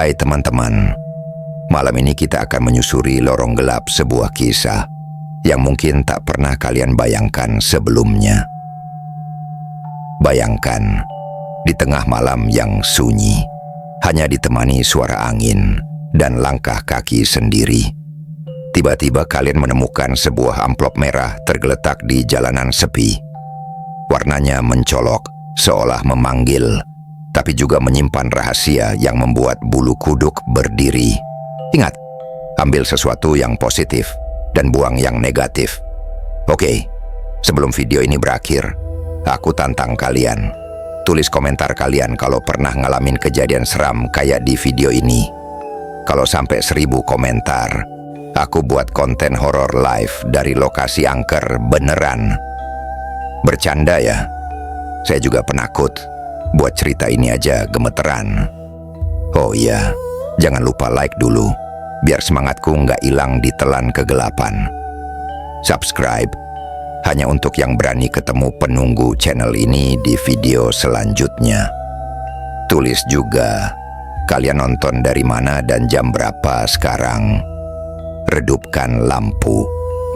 Hai teman-teman, malam ini kita akan menyusuri lorong gelap sebuah kisah yang mungkin tak pernah kalian bayangkan sebelumnya. Bayangkan, di tengah malam yang sunyi, hanya ditemani suara angin dan langkah kaki sendiri. Tiba-tiba kalian menemukan sebuah amplop merah tergeletak di jalanan sepi. Warnanya mencolok, seolah memanggil, tapi juga menyimpan rahasia yang membuat bulu kuduk berdiri. Ingat, ambil sesuatu yang positif dan buang yang negatif. Oke, sebelum video ini berakhir, aku tantang kalian. Tulis komentar kalian kalau pernah ngalamin kejadian seram kayak di video ini. Kalau sampai 1000 komentar, aku buat konten horor live dari lokasi angker beneran. Bercanda ya, saya juga penakut. Buat cerita ini aja gemeteran. Oh iya, jangan lupa like dulu, biar semangatku nggak hilang ditelan kegelapan. Subscribe, hanya untuk yang berani ketemu penunggu channel ini di video selanjutnya. Tulis juga, kalian nonton dari mana dan jam berapa sekarang. Redupkan lampu,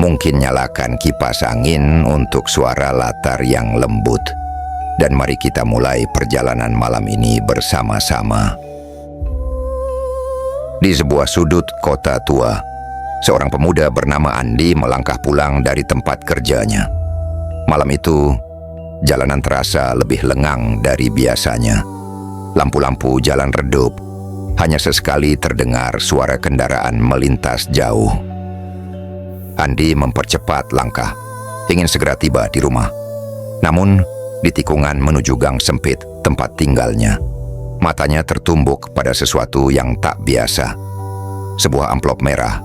mungkin nyalakan kipas angin untuk suara latar yang lembut. Dan mari kita mulai perjalanan malam ini bersama-sama. Di sebuah sudut kota tua, seorang pemuda bernama Andi melangkah pulang dari tempat kerjanya. Malam itu, jalanan terasa lebih lengang dari biasanya. Lampu-lampu jalan redup, hanya sesekali terdengar suara kendaraan melintas jauh. Andi mempercepat langkah, ingin segera tiba di rumah. Namun, di tikungan menuju gang sempit tempat tinggalnya, matanya tertumbuk pada sesuatu yang tak biasa. Sebuah amplop merah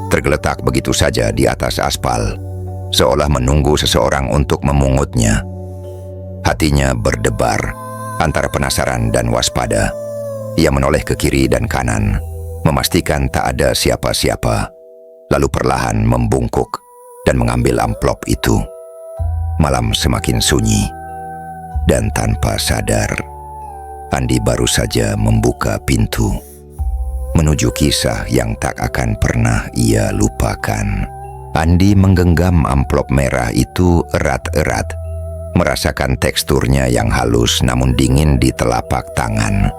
tergeletak begitu saja di atas aspal, seolah menunggu seseorang untuk memungutnya. Hatinya berdebar antara penasaran dan waspada. Ia menoleh ke kiri dan kanan, memastikan tak ada siapa-siapa, lalu perlahan membungkuk dan mengambil amplop itu. Malam semakin sunyi, dan tanpa sadar, Andi baru saja membuka pintu menuju kisah yang tak akan pernah ia lupakan. Andi menggenggam amplop merah itu erat-erat, merasakan teksturnya yang halus namun dingin di telapak tangan.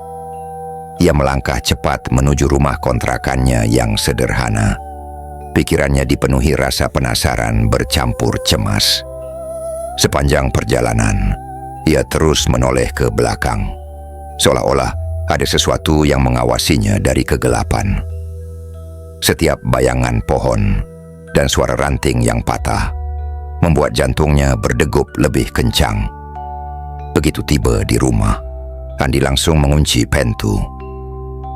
Ia melangkah cepat menuju rumah kontrakannya yang sederhana. Pikirannya dipenuhi rasa penasaran bercampur cemas. Sepanjang perjalanan, ia terus menoleh ke belakang, seolah-olah ada sesuatu yang mengawasinya dari kegelapan. Setiap bayangan pohon dan suara ranting yang patah membuat jantungnya berdegup lebih kencang. Begitu tiba di rumah, Andi langsung mengunci pintu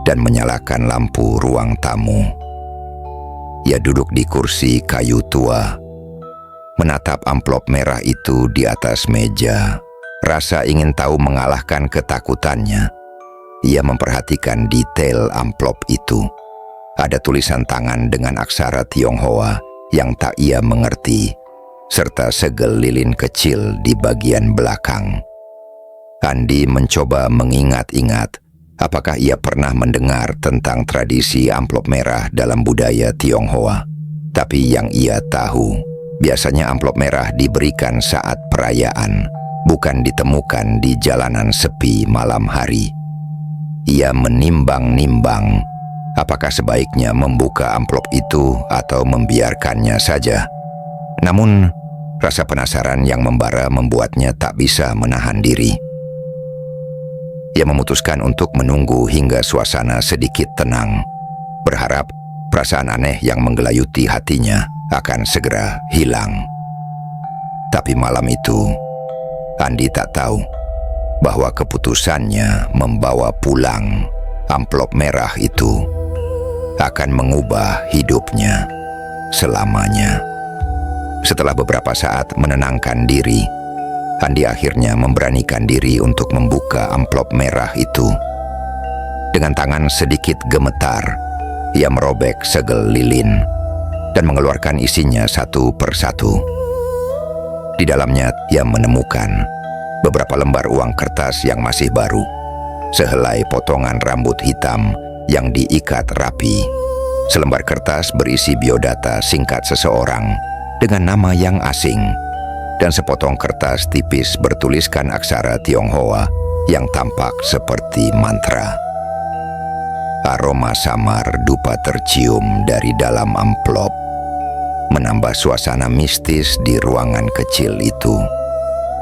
dan menyalakan lampu ruang tamu. Ia duduk di kursi kayu tua, menatap amplop merah itu di atas meja. Rasa ingin tahu mengalahkan ketakutannya. Ia memperhatikan detail amplop itu. Ada tulisan tangan dengan aksara Tionghoa yang tak ia mengerti, serta segel lilin kecil di bagian belakang. Andi mencoba mengingat-ingat apakah ia pernah mendengar tentang tradisi amplop merah dalam budaya Tionghoa. Tapi yang ia tahu, biasanya amplop merah diberikan saat perayaan, bukan ditemukan di jalanan sepi malam hari. Ia menimbang-nimbang apakah sebaiknya membuka amplop itu atau membiarkannya saja. Namun, rasa penasaran yang membara membuatnya tak bisa menahan diri. Ia memutuskan untuk menunggu hingga suasana sedikit tenang, berharap perasaan aneh yang menggelayuti hatinya akan segera hilang. Tapi malam itu, Andi tak tahu bahwa keputusannya membawa pulang amplop merah itu akan mengubah hidupnya selamanya. Setelah beberapa saat menenangkan diri, Andi akhirnya memberanikan diri untuk membuka amplop merah itu. Dengan tangan sedikit gemetar, ia merobek segel lilin dan mengeluarkan isinya satu persatu. Di dalamnya ia menemukan beberapa lembar uang kertas yang masih baru. sehelai potongan rambut hitam yang diikat rapi, selembar kertas berisi biodata singkat seseorang dengan nama yang asing, dan sepotong kertas tipis bertuliskan aksara Tionghoa yang tampak seperti mantra. Aroma samar dupa tercium dari dalam amplop, menambah suasana mistis di ruangan kecil itu.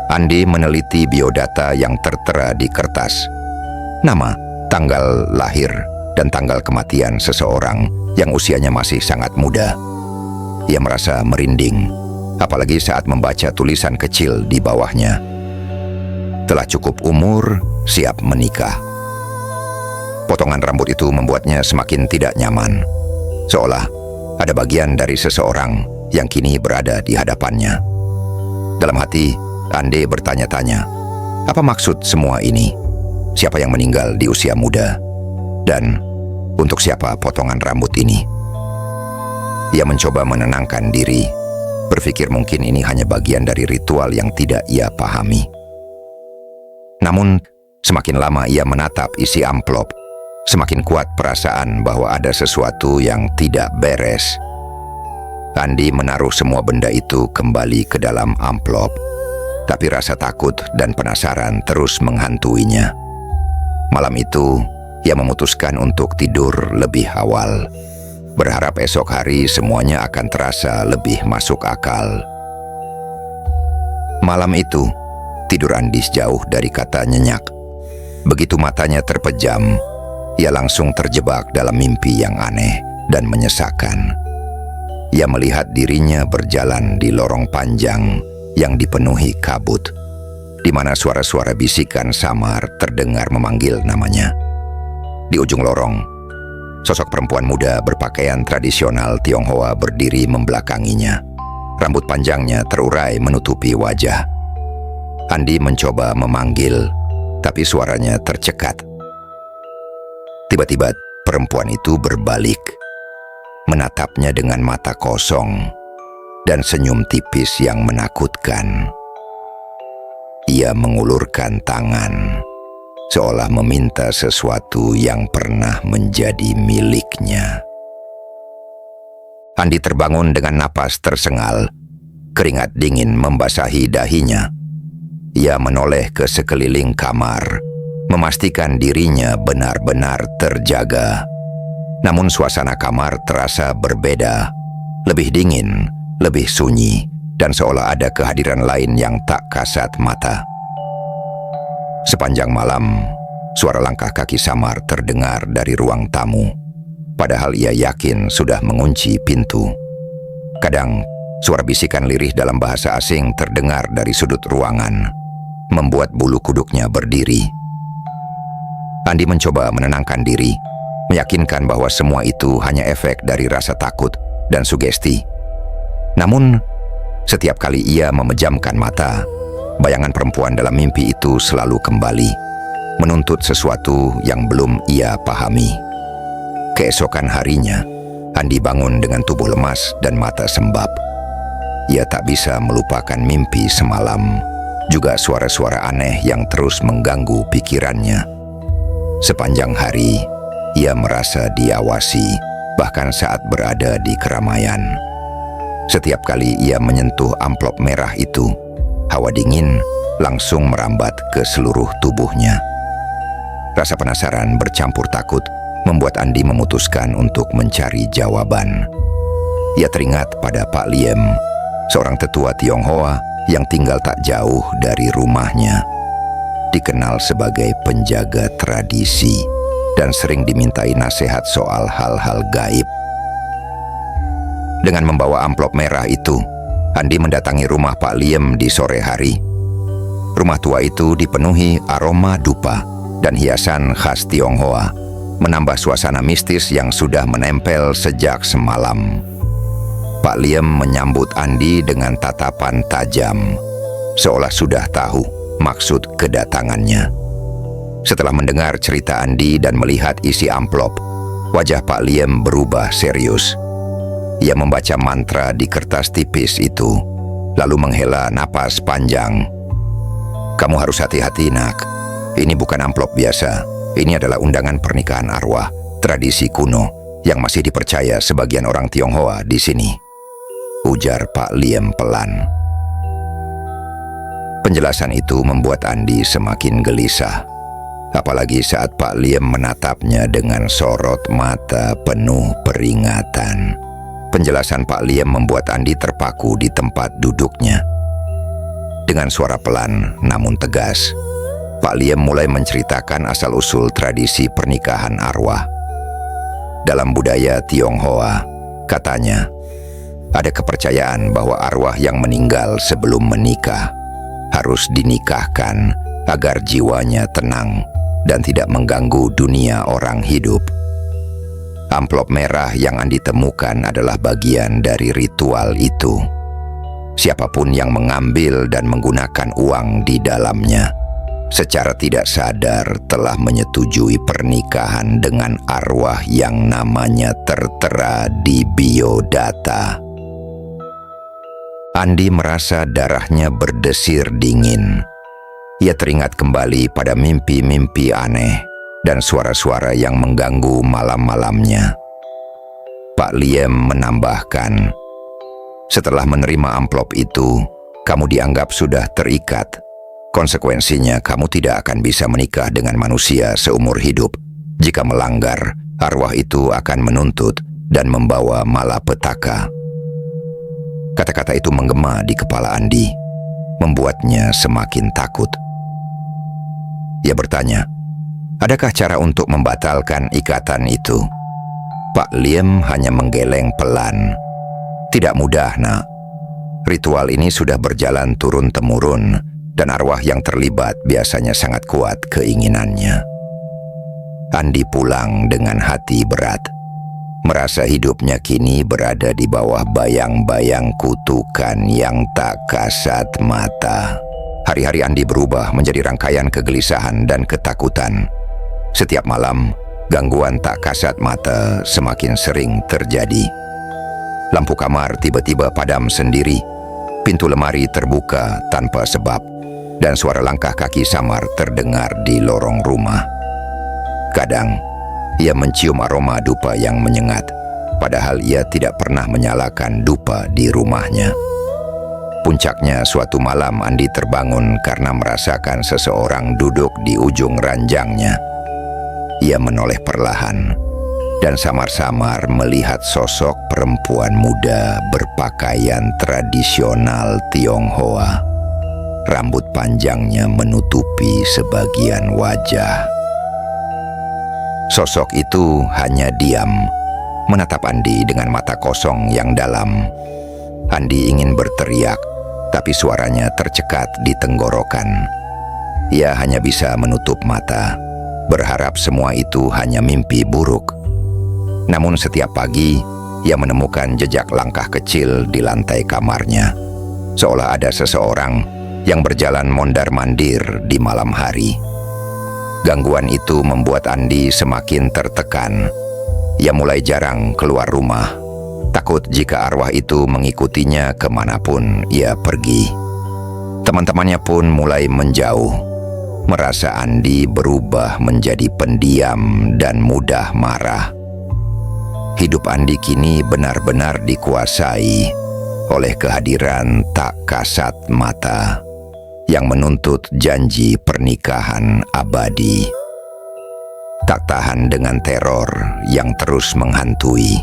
Andi meneliti biodata yang tertera di kertas. Nama, tanggal lahir, dan tanggal kematian seseorang yang usianya masih sangat muda. Ia merasa merinding, apalagi saat membaca tulisan kecil di bawahnya. Telah cukup umur, siap menikah. Potongan rambut itu membuatnya semakin tidak nyaman, seolah ada bagian dari seseorang yang kini berada di hadapannya. Dalam hati, Ande bertanya-tanya, apa maksud semua ini? Siapa yang meninggal di usia muda? Dan untuk siapa potongan rambut ini? Ia mencoba menenangkan diri, berpikir mungkin ini hanya bagian dari ritual yang tidak ia pahami. Namun, semakin lama ia menatap isi amplop, semakin kuat perasaan bahwa ada sesuatu yang tidak beres. Andi menaruh semua benda itu kembali ke dalam amplop, tapi rasa takut dan penasaran terus menghantuinya. Malam itu, ia memutuskan untuk tidur lebih awal, berharap esok hari semuanya akan terasa lebih masuk akal. Malam itu, tidur Andi jauh dari kata nyenyak. Begitu matanya terpejam, ia langsung terjebak dalam mimpi yang aneh dan menyesakan. Ia melihat dirinya berjalan di lorong panjang yang dipenuhi kabut, di mana suara-suara bisikan samar terdengar memanggil namanya. Di ujung lorong, sosok perempuan muda berpakaian tradisional Tionghoa berdiri membelakanginya. Rambut panjangnya terurai menutupi wajah. Andi mencoba memanggil, tapi suaranya tercekat. Tiba-tiba perempuan itu berbalik, menatapnya dengan mata kosong dan senyum tipis yang menakutkan. Ia mengulurkan tangan, seolah meminta sesuatu yang pernah menjadi miliknya. Andi terbangun dengan napas tersengal, keringat dingin membasahi dahinya. Ia menoleh ke sekeliling kamar, memastikan dirinya benar-benar terjaga. Namun suasana kamar terasa berbeda, lebih dingin, lebih sunyi, dan seolah ada kehadiran lain yang tak kasat mata. Sepanjang malam, suara langkah kaki samar terdengar dari ruang tamu, padahal ia yakin sudah mengunci pintu. Kadang, suara bisikan lirih dalam bahasa asing terdengar dari sudut ruangan, membuat bulu kuduknya berdiri. Andi mencoba menenangkan diri, meyakinkan bahwa semua itu hanya efek dari rasa takut dan sugesti. Namun, setiap kali ia memejamkan mata, bayangan perempuan dalam mimpi itu selalu kembali, menuntut sesuatu yang belum ia pahami. Keesokan harinya, Andi bangun dengan tubuh lemas dan mata sembab. Ia tak bisa melupakan mimpi semalam, juga suara-suara aneh yang terus mengganggu pikirannya. Sepanjang hari, ia merasa diawasi, bahkan saat berada di keramaian. Setiap kali ia menyentuh amplop merah itu, hawa dingin langsung merambat ke seluruh tubuhnya. Rasa penasaran bercampur takut membuat Andi memutuskan untuk mencari jawaban. Ia teringat pada Pak Liem, seorang tetua Tionghoa yang tinggal tak jauh dari rumahnya. Dikenal sebagai penjaga tradisi dan sering dimintai nasihat soal hal-hal gaib. Dengan membawa amplop merah itu, Andi mendatangi rumah Pak Liem di sore hari. Rumah tua itu dipenuhi aroma dupa dan hiasan khas Tionghoa, menambah suasana mistis yang sudah menempel sejak semalam. Pak Liem menyambut Andi dengan tatapan tajam, seolah sudah tahu maksud kedatangannya. Setelah mendengar cerita Andi dan melihat isi amplop, wajah Pak Liem berubah serius. Ia membaca mantra di kertas tipis itu, lalu menghela napas panjang. "Kamu harus hati-hati, nak. Ini bukan amplop biasa. Ini adalah undangan pernikahan arwah, tradisi kuno yang masih dipercaya sebagian orang Tionghoa di sini, ujar Pak Liem pelan. Penjelasan itu membuat Andi semakin gelisah, apalagi saat Pak Liem menatapnya dengan sorot mata penuh peringatan. Penjelasan Pak Liem membuat Andi terpaku di tempat duduknya. Dengan suara pelan namun tegas, Pak Liem mulai menceritakan asal-usul tradisi pernikahan arwah. Dalam budaya Tionghoa, katanya, ada kepercayaan bahwa arwah yang meninggal sebelum menikah harus dinikahkan agar jiwanya tenang dan tidak mengganggu dunia orang hidup. Amplop merah yang Andi temukan adalah bagian dari ritual itu. Siapapun yang mengambil dan menggunakan uang di dalamnya secara tidak sadar telah menyetujui pernikahan dengan arwah yang namanya tertera di biodata. Andi merasa darahnya berdesir dingin. Ia teringat kembali pada mimpi-mimpi aneh dan suara-suara yang mengganggu malam-malamnya. Pak Liem menambahkan, setelah menerima amplop itu, kamu dianggap sudah terikat. Konsekuensinya, kamu tidak akan bisa menikah dengan manusia seumur hidup. Jika melanggar, arwah itu akan menuntut dan membawa malapetaka. Kata-kata itu menggema di kepala Andi, membuatnya semakin takut. Ia bertanya, adakah cara untuk membatalkan ikatan itu? Pak Liem hanya menggeleng pelan. Tidak mudah, nak. Ritual ini sudah berjalan turun-temurun, dan arwah yang terlibat biasanya sangat kuat keinginannya. Andi pulang dengan hati berat, merasa hidupnya kini berada di bawah bayang-bayang kutukan yang tak kasat mata. Hari-hari Andi berubah menjadi rangkaian kegelisahan dan ketakutan. Setiap malam, gangguan tak kasat mata semakin sering terjadi. Lampu kamar tiba-tiba padam sendiri, pintu lemari terbuka tanpa sebab, dan suara langkah kaki samar terdengar di lorong rumah. Kadang, ia mencium aroma dupa yang menyengat, padahal ia tidak pernah menyalakan dupa di rumahnya. Puncaknya, suatu malam Andi terbangun karena merasakan seseorang duduk di ujung ranjangnya. Ia menoleh perlahan dan samar-samar melihat sosok perempuan muda berpakaian tradisional Tionghoa. Rambut panjangnya menutupi sebagian wajah. Sosok itu hanya diam, menatap Andi dengan mata kosong yang dalam. Andi ingin berteriak, tapi suaranya tercekat di tenggorokan. Ia hanya bisa menutup mata, berharap semua itu hanya mimpi buruk. Namun setiap pagi, ia menemukan jejak langkah kecil di lantai kamarnya, seolah ada seseorang yang berjalan mondar-mandir di malam hari. Gangguan itu membuat Andi semakin tertekan. Ia mulai jarang keluar rumah, takut jika arwah itu mengikutinya kemanapun ia pergi. Teman-temannya pun mulai menjauh, merasa Andi berubah menjadi pendiam dan mudah marah. Hidup Andi kini benar-benar dikuasai oleh kehadiran tak kasat mata yang menuntut janji pernikahan abadi. Tak tahan dengan teror yang terus menghantui,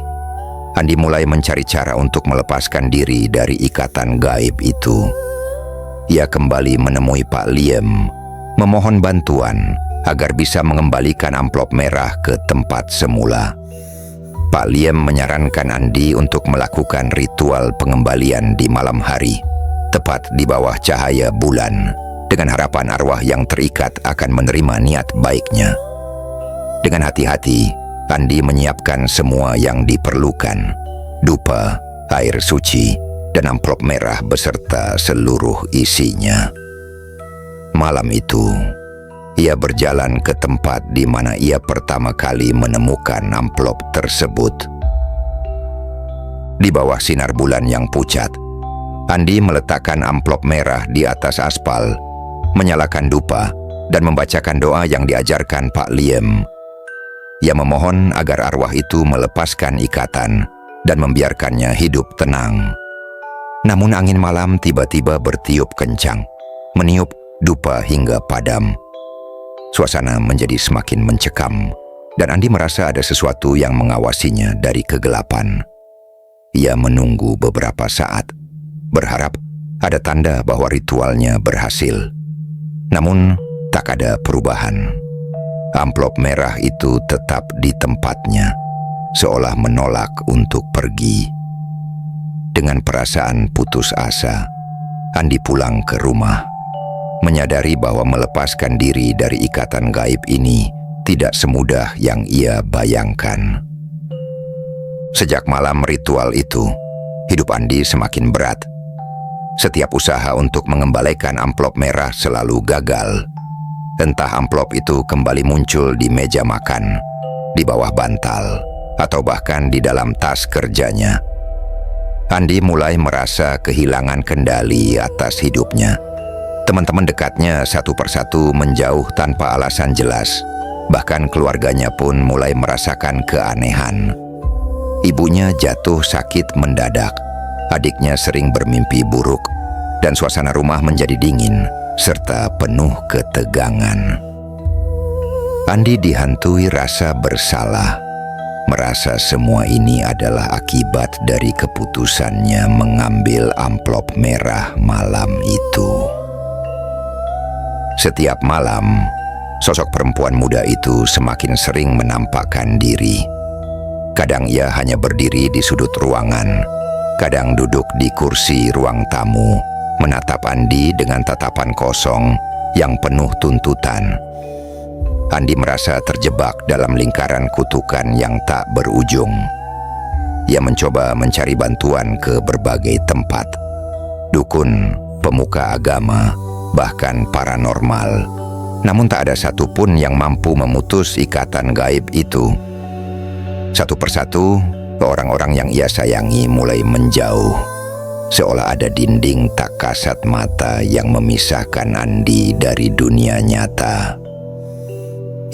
Andi mulai mencari cara untuk melepaskan diri dari ikatan gaib itu. Ia kembali menemui Pak Liem, memohon bantuan agar bisa mengembalikan amplop merah ke tempat semula. Pak Liem menyarankan Andi untuk melakukan ritual pengembalian di malam hari, tepat di bawah cahaya bulan, dengan harapan arwah yang terikat akan menerima niat baiknya. Dengan hati-hati, Andi menyiapkan semua yang diperlukan: dupa, air suci, dan amplop merah beserta seluruh isinya. Malam itu, ia berjalan ke tempat di mana ia pertama kali menemukan amplop tersebut. Di bawah sinar bulan yang pucat, Andi meletakkan amplop merah di atas aspal, menyalakan dupa, dan membacakan doa yang diajarkan Pak Liem. Ia memohon agar arwah itu melepaskan ikatan dan membiarkannya hidup tenang. Namun angin malam tiba-tiba bertiup kencang, meniup dupa hingga padam. Suasana menjadi semakin mencekam, dan Andi merasa ada sesuatu yang mengawasinya dari kegelapan. Ia menunggu beberapa saat, berharap ada tanda bahwa ritualnya berhasil. Namun, tak ada perubahan. Amplop merah itu tetap di tempatnya, seolah menolak untuk pergi. Dengan perasaan putus asa, Andi pulang ke rumah, menyadari bahwa melepaskan diri dari ikatan gaib ini tidak semudah yang ia bayangkan. Sejak malam ritual itu, hidup Andi semakin berat. Setiap usaha untuk mengembalikan amplop merah selalu gagal. Entah amplop itu kembali muncul di meja makan, di bawah bantal, atau bahkan di dalam tas kerjanya. Andi mulai merasa kehilangan kendali atas hidupnya. Teman-teman dekatnya satu persatu menjauh tanpa alasan jelas. Bahkan keluarganya pun mulai merasakan keanehan. Ibunya jatuh sakit mendadak. Adiknya sering bermimpi buruk, dan suasana rumah menjadi dingin serta penuh ketegangan. Andi dihantui rasa bersalah, merasa semua ini adalah akibat dari keputusannya mengambil amplop merah malam itu. Setiap malam, sosok perempuan muda itu semakin sering menampakkan diri. Kadang ia hanya berdiri di sudut ruangan, kadang duduk di kursi ruang tamu, menatap Andi dengan tatapan kosong yang penuh tuntutan. Andi merasa terjebak dalam lingkaran kutukan yang tak berujung. Ia mencoba mencari bantuan ke berbagai tempat. Dukun, pemuka agama, bahkan paranormal. Namun tak ada satupun yang mampu memutus ikatan gaib itu. Satu persatu, orang-orang yang ia sayangi mulai menjauh. Seolah ada dinding tak kasat mata yang memisahkan Andi dari dunia nyata.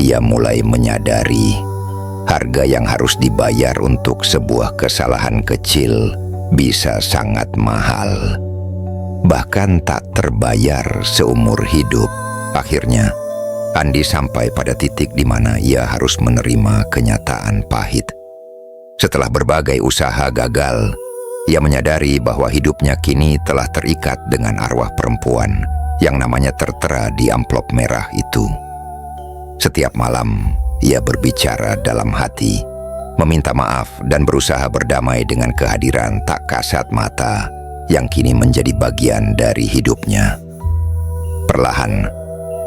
Ia mulai menyadari harga yang harus dibayar untuk sebuah kesalahan kecil bisa sangat mahal. Bahkan tak terbayar seumur hidup. Akhirnya, Andi sampai pada titik di mana ia harus menerima kenyataan pahit. Setelah berbagai usaha gagal, ia menyadari bahwa hidupnya kini telah terikat dengan arwah perempuan yang namanya tertera di amplop merah itu. Setiap malam, ia berbicara dalam hati, meminta maaf dan berusaha berdamai dengan kehadiran tak kasat mata yang kini menjadi bagian dari hidupnya. Perlahan,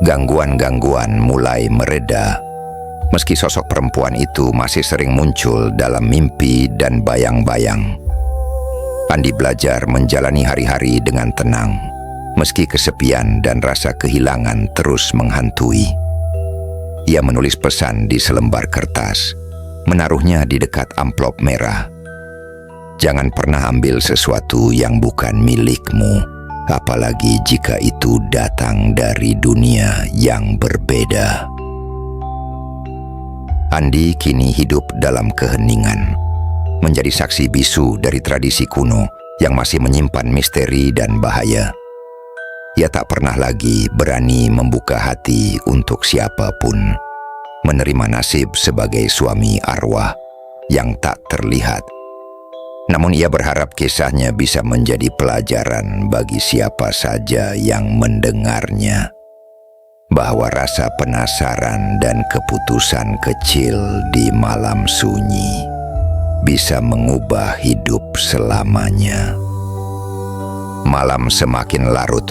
gangguan-gangguan mulai mereda. Meski sosok perempuan itu masih sering muncul dalam mimpi dan bayang-bayang. Andi belajar menjalani hari-hari dengan tenang, meski kesepian dan rasa kehilangan terus menghantui. Ia menulis pesan di selembar kertas, menaruhnya di dekat amplop merah. Jangan pernah ambil sesuatu yang bukan milikmu, apalagi jika itu datang dari dunia yang berbeda. Andi kini hidup dalam keheningan, menjadi saksi bisu dari tradisi kuno yang masih menyimpan misteri dan bahaya. Ia tak pernah lagi berani membuka hati untuk siapapun, menerima nasib sebagai suami arwah yang tak terlihat. Namun ia berharap kisahnya bisa menjadi pelajaran bagi siapa saja yang mendengarnya, bahwa rasa penasaran dan keputusan kecil di malam sunyi bisa mengubah hidup selamanya. Malam semakin larut,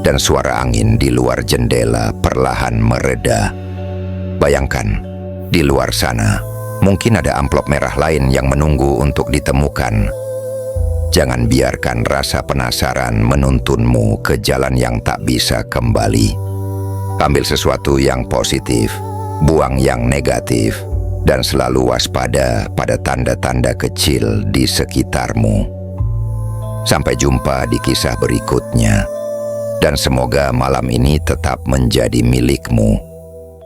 dan suara angin di luar jendela perlahan mereda. Bayangkan, di luar sana, mungkin ada amplop merah lain yang menunggu untuk ditemukan. Jangan biarkan rasa penasaran menuntunmu ke jalan yang tak bisa kembali. Ambil sesuatu yang positif, buang yang negatif, dan selalu waspada pada tanda-tanda kecil di sekitarmu. Sampai jumpa di kisah berikutnya. Dan semoga malam ini tetap menjadi milikmu,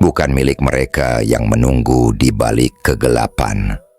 bukan milik mereka yang menunggu di balik kegelapan.